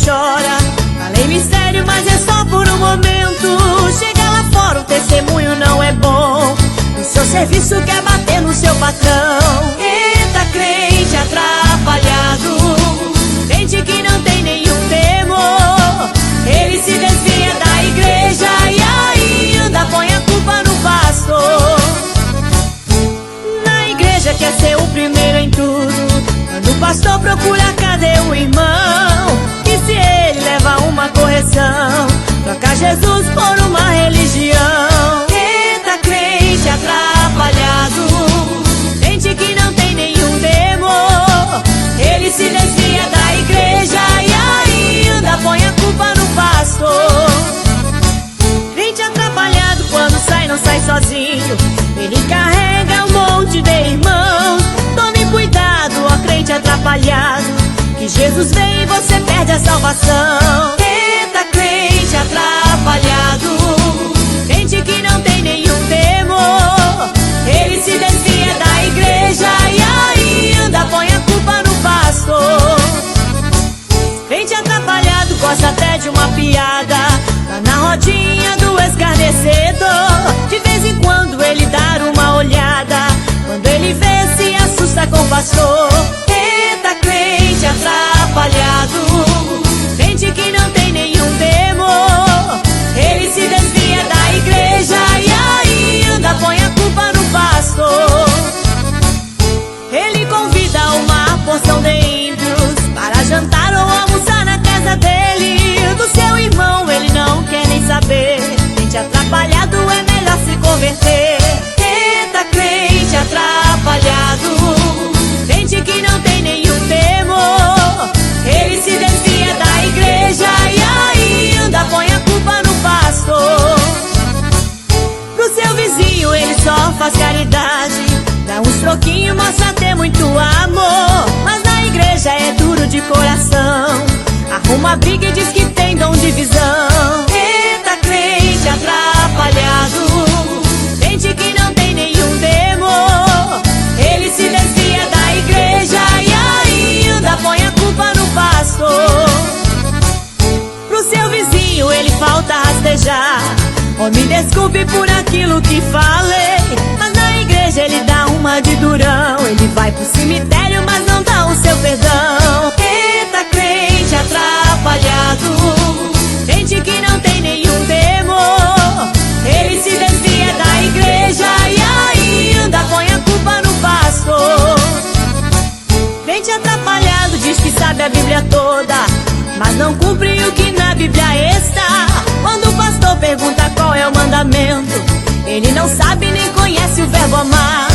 chora. Falei-me sério, mas é só por um momento. Chega lá fora, o testemunho não é bom. O seu serviço quer bater no seu patrão. Eita, crente atrapalhado, crente que não tem nenhum temor. Ele se desvia da igreja e ainda põe a culpa no pastor. Na igreja quer ser o primeiro em tudo. Quando o pastor procura, cadê o irmão? E se ele leva uma correção, troca Jesus por uma religião. Eita, crente atrapalhado, crente que não tem nenhum temor. Ele se desvia da igreja e ainda põe a culpa no pastor. Crente atrapalhado, quando sai não sai sozinho. Ele carrega um monte de irmãos. Tome cuidado, ó crente atrapalhado, que Jesus vem e você perde a salvação. Eita, crente atrapalhado, crente que não tem nenhum temor. Ele se desvia da igreja e ainda põe a culpa no pastor. Crente atrapalhado gosta até de uma piada, tá na rodinha do escarnecedor. De vez em quando ele dá uma olhada, quando ele vê se assusta com o pastor. Eita, crente atrapalhado, crente que não tem nenhum temor. Ele se desvia da igreja e ainda põe a culpa no pastor. Ele convida uma porção de ímpios para jantar ou almoçar na casa dele. Do seu irmão ele não quer nem saber. Crente atrapalhado é melhor se converter. Eita, crente atrapalhado, crente que não tem nenhum temor. Ele se desvia da igreja e ainda põe a culpa no pastor. Pro seu vizinho ele só faz caridade, dá uns troquinhos, mostra ter muito amor. Mas na igreja é duro de coração, arruma briga e diz que tem dom de visão. Eita, crente atrapalhado, crente que não tem nenhum temor. Ele se desvia da igreja e ainda põe a culpa no pastor. Pro seu vizinho ele falta rastejar. Oh, me desculpe por aquilo que falei, mas na igreja ele dá uma de durão. Ele vai pro cemitério, mas não dá o seu perdão. Eita, crente atrapalhado, crente que não tem nenhum temor. Ele se desvia da igreja e ainda põe a culpa no pastor. Crente atrapalhado diz que sabe a Bíblia toda, mas não cumpre o que na Bíblia está. Quando o pastor pergunta qual é o mandamento, ele não sabe nem conhece o verbo amar.